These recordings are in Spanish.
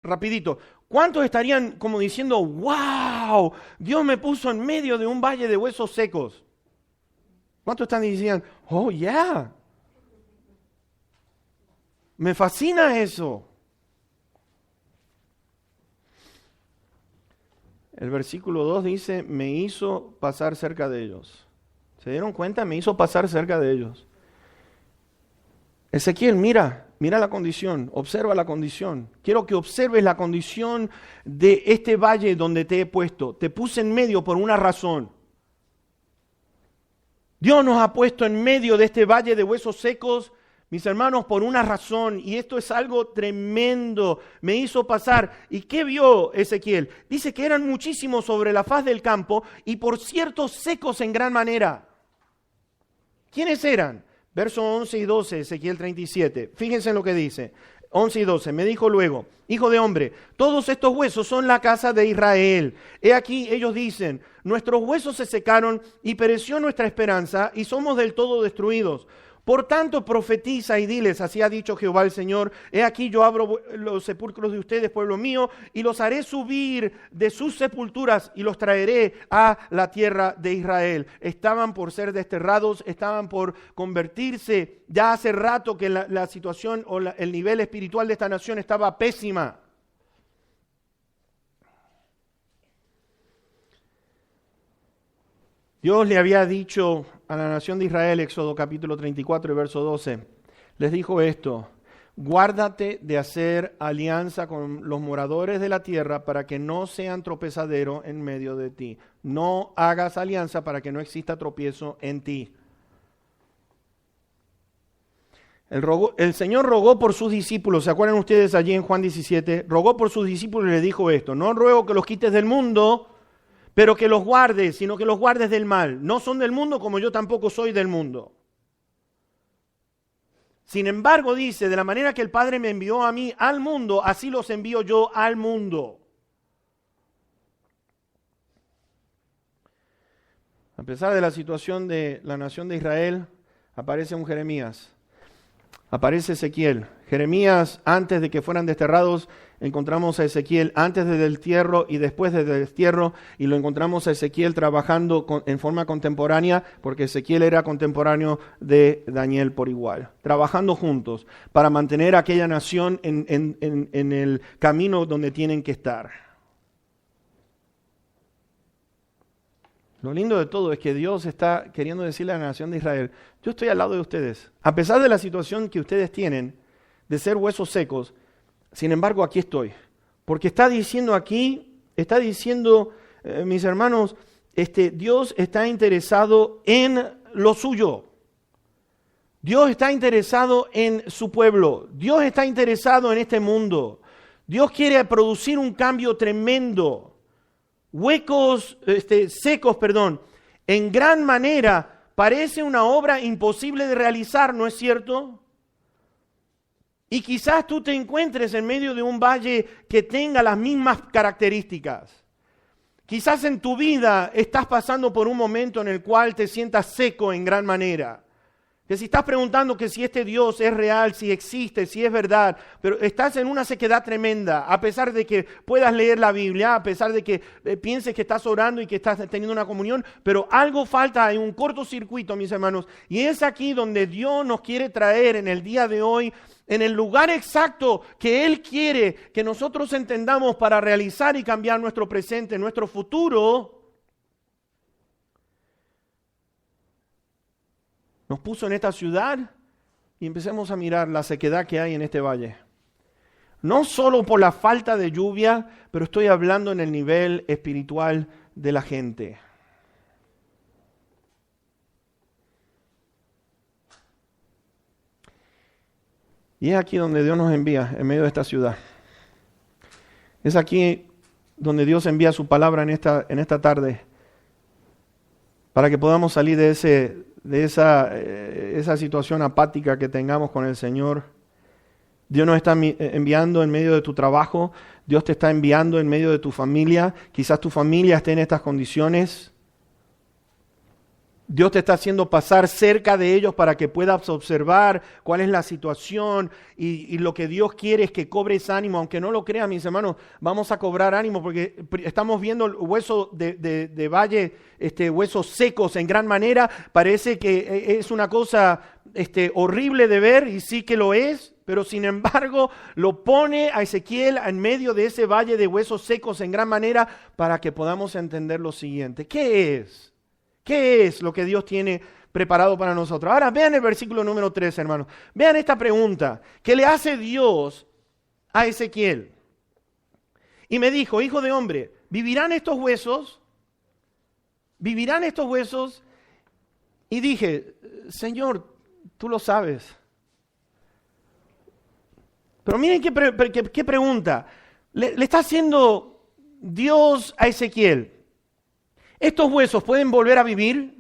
rapidito. ¿Cuántos estarían como diciendo, wow, Dios me puso en medio de un valle de huesos secos? ¿Cuántos están diciendo, oh yeah, me fascina eso? El versículo 2 dice, me hizo pasar cerca de ellos. ¿Se dieron cuenta? Me hizo pasar cerca de ellos. Ezequiel, mira la condición, observa la condición. Quiero que observes la condición de este valle donde te he puesto. Te puse en medio por una razón. Dios nos ha puesto en medio de este valle de huesos secos, mis hermanos, por una razón. Y esto es algo tremendo. Me hizo pasar. ¿Y qué vio Ezequiel? Dice que eran muchísimos sobre la faz del campo y por cierto secos en gran manera. ¿Quiénes eran? Versos 11 y 12, Ezequiel 37. Fíjense en lo que dice. 11 y 12. Me dijo luego, hijo de hombre, todos estos huesos son la casa de Israel. He aquí, ellos dicen, nuestros huesos se secaron y pereció nuestra esperanza y somos del todo destruidos. Por tanto, profetiza y diles, así ha dicho Jehová el Señor, he aquí yo abro los sepulcros de ustedes, pueblo mío, y los haré subir de sus sepulturas y los traeré a la tierra de Israel. Estaban por ser desterrados, estaban por convertirse. Ya hace rato que la situación o el nivel espiritual de esta nación estaba pésima. Dios le había dicho a la nación de Israel, Éxodo capítulo 34 y verso 12, les dijo esto, guárdate de hacer alianza con los moradores de la tierra para que no sean tropezadero en medio de ti. No hagas alianza para que no exista tropiezo en ti. El Señor rogó por sus discípulos, ¿se acuerdan ustedes allí en Juan 17? Rogó por sus discípulos y les dijo esto, no ruego que los quites del mundo, pero que los guardes, sino que los guardes del mal. No son del mundo como yo tampoco soy del mundo. Sin embargo, dice, de la manera que el Padre me envió a mí al mundo, así los envío yo al mundo. A pesar de la situación de la nación de Israel, aparece un Jeremías. Aparece Ezequiel. Jeremías, antes de que fueran desterrados, encontramos a Ezequiel antes del destierro y después del destierro, y lo encontramos a Ezequiel trabajando en forma contemporánea, porque Ezequiel era contemporáneo de Daniel por igual, trabajando juntos para mantener a aquella nación en el camino donde tienen que estar. Lo lindo de todo es que Dios está queriendo decirle a la nación de Israel, yo estoy al lado de ustedes. A pesar de la situación que ustedes tienen de ser huesos secos, sin embargo aquí estoy. Porque está diciendo aquí, mis hermanos, Dios está interesado en lo suyo. Dios está interesado en su pueblo. Dios está interesado en este mundo. Dios quiere producir un cambio tremendo. Secos, en gran manera parece una obra imposible de realizar, ¿no es cierto? Y quizás tú te encuentres en medio de un valle que tenga las mismas características. Quizás en tu vida estás pasando por un momento en el cual te sientas seco en gran manera. Que si estás preguntando que si este Dios es real, si existe, si es verdad, pero estás en una sequedad tremenda, a pesar de que puedas leer la Biblia, a pesar de que pienses que estás orando y que estás teniendo una comunión, pero algo falta, hay un cortocircuito, mis hermanos, y es aquí donde Dios nos quiere traer en el día de hoy, en el lugar exacto que Él quiere que nosotros entendamos para realizar y cambiar nuestro presente, nuestro futuro. Nos puso en esta ciudad y empecemos a mirar la sequedad que hay en este valle. No solo por la falta de lluvia, pero estoy hablando en el nivel espiritual de la gente. Y es aquí donde Dios nos envía, en medio de esta ciudad. Es aquí donde Dios envía su palabra en esta tarde, para que podamos salir de esa situación apática que tengamos con el Señor. Dios nos está enviando en medio de tu trabajo, Dios te está enviando en medio de tu familia, quizás tu familia esté en estas condiciones. Dios te está haciendo pasar cerca de ellos para que puedas observar cuál es la situación y lo que Dios quiere es que cobres ánimo. Aunque no lo crean, mis hermanos, vamos a cobrar ánimo porque estamos viendo el hueso de valle, huesos secos en gran manera. Parece que es una cosa horrible de ver y sí que lo es, pero sin embargo lo pone a Ezequiel en medio de ese valle de huesos secos en gran manera para que podamos entender lo siguiente. ¿Qué es? ¿Qué es lo que Dios tiene preparado para nosotros? Ahora vean el versículo número 3, hermanos. Vean esta pregunta que le hace Dios a Ezequiel. Y me dijo, hijo de hombre, ¿vivirán estos huesos? ¿Vivirán estos huesos? Y dije, Señor, tú lo sabes. Pero miren qué pregunta. Le está haciendo Dios a Ezequiel. ¿Estos huesos pueden volver a vivir?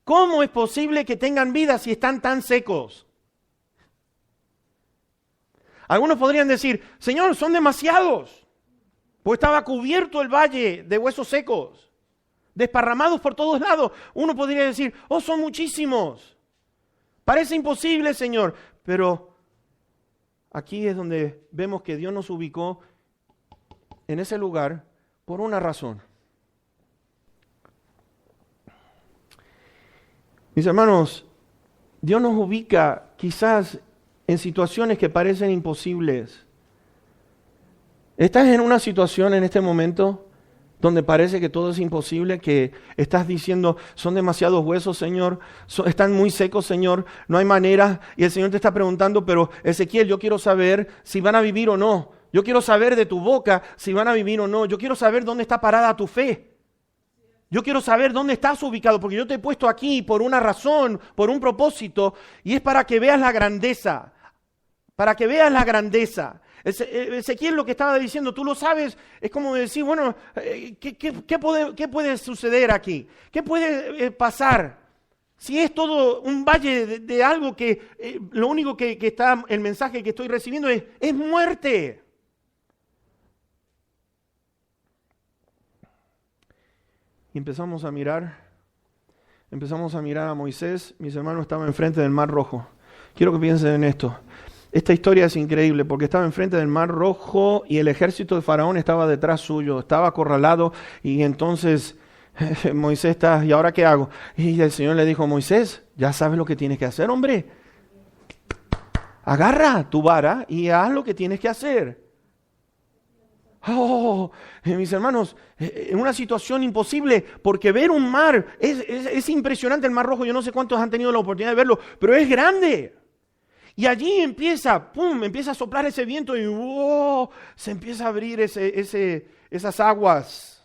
¿Cómo es posible que tengan vida si están tan secos? Algunos podrían decir, Señor, son demasiados, pues estaba cubierto el valle de huesos secos, desparramados por todos lados. Uno podría decir, oh, son muchísimos. Parece imposible, Señor. Pero aquí es donde vemos que Dios nos ubicó en ese lugar por una razón. Mis hermanos, Dios nos ubica quizás en situaciones que parecen imposibles. ¿Estás en una situación en este momento donde parece que todo es imposible, que estás diciendo, son demasiados huesos, Señor, están muy secos, Señor, no hay manera? Y el Señor te está preguntando, pero Ezequiel, yo quiero saber si van a vivir o no. Yo quiero saber de tu boca si van a vivir o no. Yo quiero saber dónde está parada tu fe. Yo quiero saber dónde estás ubicado, porque yo te he puesto aquí por una razón, por un propósito, y es para que veas la grandeza. Para que veas la grandeza. Ezequiel lo que estaba diciendo, tú lo sabes, es como decir, bueno, ¿qué puede suceder aquí? ¿Qué puede pasar? Si es todo un valle de algo que lo único que está, el mensaje que estoy recibiendo es muerte. Y empezamos a mirar a Moisés. Mis hermanos estaban enfrente del Mar Rojo. Quiero que piensen en esto. Esta historia es increíble porque estaba enfrente del Mar Rojo y el ejército de Faraón estaba detrás suyo, estaba acorralado y entonces Moisés está, ¿y ahora qué hago? Y el Señor le dijo, Moisés, ya sabes lo que tienes que hacer, hombre. Agarra tu vara y haz lo que tienes que hacer. Oh, mis hermanos, en una situación imposible, porque ver un mar, es impresionante el Mar Rojo, yo no sé cuántos han tenido la oportunidad de verlo, pero es grande. Y allí empieza a soplar ese viento y se empieza a abrir esas aguas.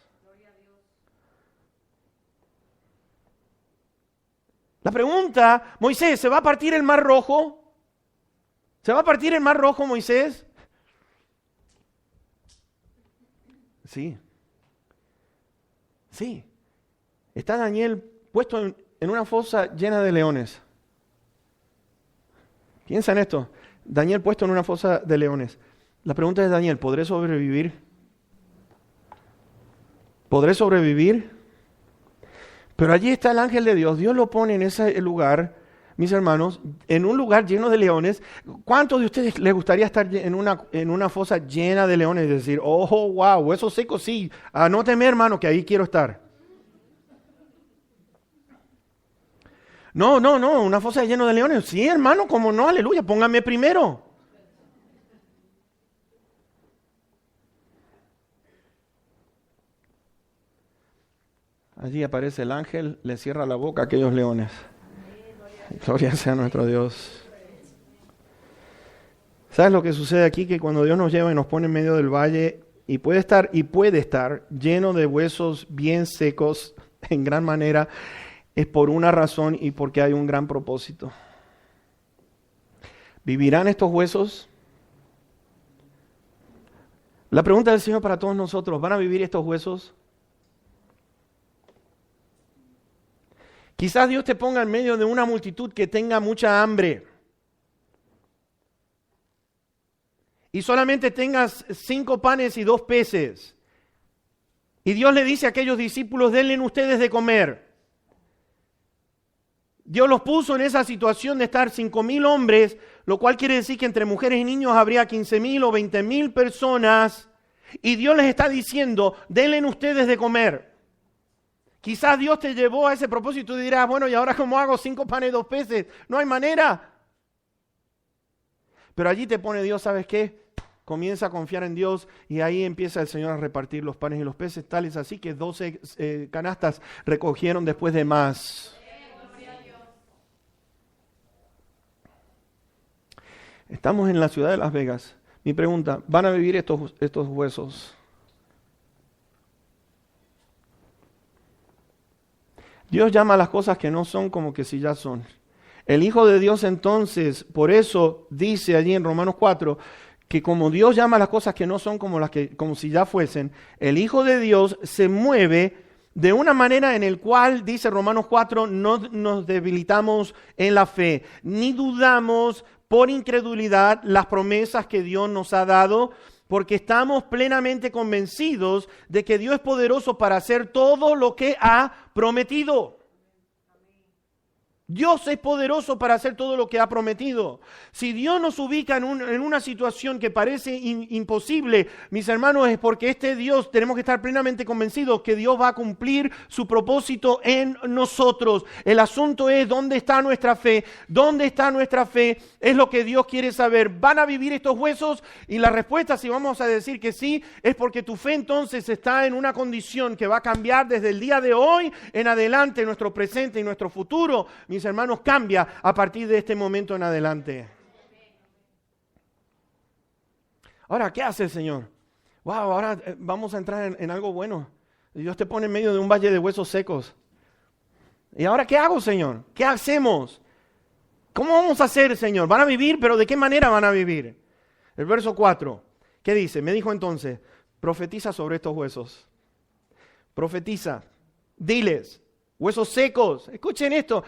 La pregunta, Moisés, ¿se va a partir el Mar Rojo? ¿Se va a partir el Mar Rojo, Moisés? Sí. Está Daniel puesto en una fosa llena de leones. Piensa en esto. Daniel puesto en una fosa de leones. La pregunta es, Daniel, ¿podré sobrevivir? ¿Podré sobrevivir? Pero allí está el ángel de Dios. Dios lo pone en ese lugar, mis hermanos, en un lugar lleno de leones. ¿Cuántos de ustedes les gustaría estar en una fosa llena de leones? Es decir, oh, wow, huesos secos, sí. Anóteme, hermano, que ahí quiero estar. No, una fosa llena de leones. Sí, hermano, cómo no, aleluya, póngame primero. Allí aparece el ángel, le cierra la boca a aquellos leones. Gloria sea a nuestro Dios. ¿Sabes lo que sucede aquí? Que cuando Dios nos lleva y nos pone en medio del valle y puede estar lleno de huesos bien secos en gran manera, es por una razón y porque hay un gran propósito. ¿Vivirán estos huesos? La pregunta del Señor para todos nosotros, ¿van a vivir estos huesos? Quizás Dios te ponga en medio de una multitud que tenga mucha hambre y solamente tengas 5 panes y 2 peces. Y Dios le dice a aquellos discípulos, denle ustedes de comer. Dios los puso en esa situación de estar 5,000 hombres, lo cual quiere decir que entre mujeres y niños habría 15,000 o 20,000 personas. Y Dios les está diciendo, denle ustedes de comer. Quizás Dios te llevó a ese propósito y dirás, bueno, ¿y ahora cómo hago 5 panes y 2 peces? No hay manera. Pero allí te pone Dios, ¿sabes qué? Comienza a confiar en Dios y ahí empieza el Señor a repartir los panes y los peces, tales así que 12 canastas recogieron después de más. Estamos en la ciudad de Las Vegas. Mi pregunta, ¿van a vivir estos huesos? Dios llama a las cosas que no son como que si ya son. El Hijo de Dios entonces, por eso dice allí en Romanos 4, que como Dios llama a las cosas que no son como si ya fuesen, el Hijo de Dios se mueve de una manera en el cual, dice Romanos 4, no nos debilitamos en la fe, ni dudamos por incredulidad las promesas que Dios nos ha dado, porque estamos plenamente convencidos de que Dios es poderoso para hacer todo lo que ha prometido. Dios es poderoso para hacer todo lo que ha prometido. Si Dios nos ubica en una situación que parece imposible, mis hermanos, es porque este Dios, tenemos que estar plenamente convencidos que Dios va a cumplir su propósito en nosotros. El asunto es dónde está nuestra fe. ¿Dónde está nuestra fe? Es lo que Dios quiere saber. ¿Van a vivir estos huesos? Y la respuesta, si vamos a decir que sí, es porque tu fe entonces está en una condición que va a cambiar desde el día de hoy en adelante, nuestro presente y nuestro futuro. Mis hermanos, cambia a partir de este momento en adelante. Ahora, ¿qué hace el Señor? Wow, ahora vamos a entrar en algo bueno. Dios te pone en medio de un valle de huesos secos. ¿Y ahora qué hago, Señor? ¿Qué hacemos? ¿Cómo vamos a hacer, Señor? ¿Van a vivir? ¿Pero de qué manera van a vivir? El verso 4, ¿qué dice? Me dijo entonces, profetiza sobre estos huesos. Profetiza, diles. Huesos secos, escuchen esto.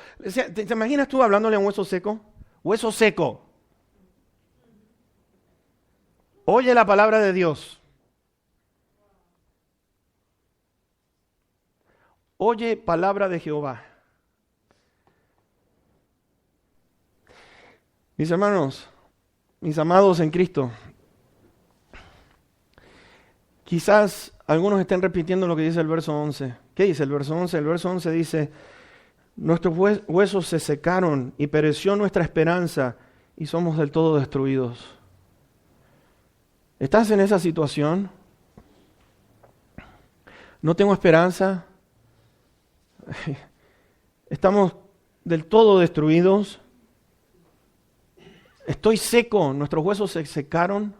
¿Te imaginas tú hablándole a un hueso seco? Hueso seco. Oye la palabra de Dios. Oye palabra de Jehová. Mis hermanos, mis amados en Cristo, quizás algunos estén repitiendo lo que dice el verso 11. ¿Qué dice el verso 11? El verso 11 dice, nuestros huesos se secaron y pereció nuestra esperanza y somos del todo destruidos. ¿Estás en esa situación? ¿No tengo esperanza? ¿Estamos del todo destruidos? ¿Estoy seco? ¿Nuestros huesos se secaron?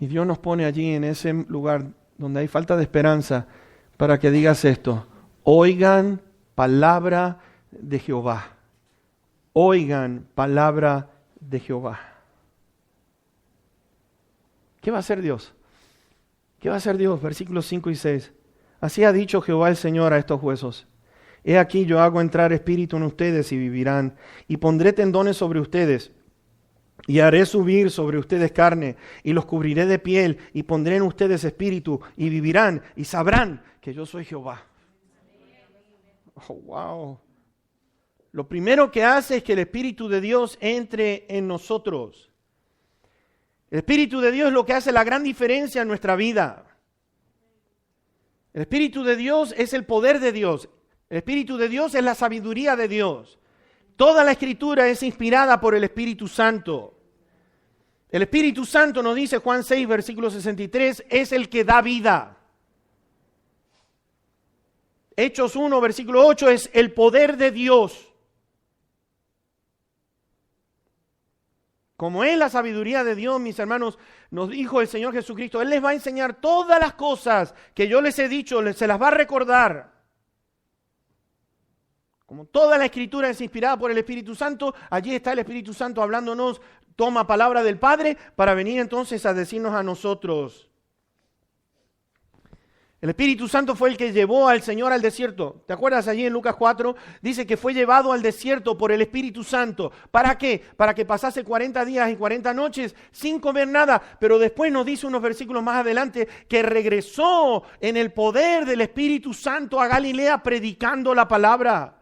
Y Dios nos pone allí en ese lugar donde hay falta de esperanza para que digas esto. Oigan palabra de Jehová. Oigan palabra de Jehová. ¿Qué va a hacer Dios? ¿Qué va a hacer Dios? Versículos 5 y 6. Así ha dicho Jehová el Señor a estos huesos. He aquí yo hago entrar espíritu en ustedes y vivirán. Y pondré tendones sobre ustedes. Y haré subir sobre ustedes carne, y los cubriré de piel, y pondré en ustedes espíritu, y vivirán, y sabrán que yo soy Jehová. Oh, wow. Lo primero que hace es que el Espíritu de Dios entre en nosotros. El Espíritu de Dios es lo que hace la gran diferencia en nuestra vida. El Espíritu de Dios es el poder de Dios. El Espíritu de Dios es la sabiduría de Dios. Toda la Escritura es inspirada por el Espíritu Santo. El Espíritu Santo, nos dice Juan 6, versículo 63, es el que da vida. Hechos 1, versículo 8, es el poder de Dios. Como es la sabiduría de Dios, mis hermanos, nos dijo el Señor Jesucristo, Él les va a enseñar todas las cosas que yo les he dicho, se las va a recordar. Como toda la Escritura es inspirada por el Espíritu Santo, allí está el Espíritu Santo hablándonos, toma palabra del Padre para venir entonces a decirnos a nosotros. El Espíritu Santo fue el que llevó al Señor al desierto. ¿Te acuerdas allí en Lucas 4? Dice que fue llevado al desierto por el Espíritu Santo. ¿Para qué? Para que pasase 40 días y 40 noches sin comer nada. Pero después nos dice unos versículos más adelante que regresó en el poder del Espíritu Santo a Galilea predicando la palabra.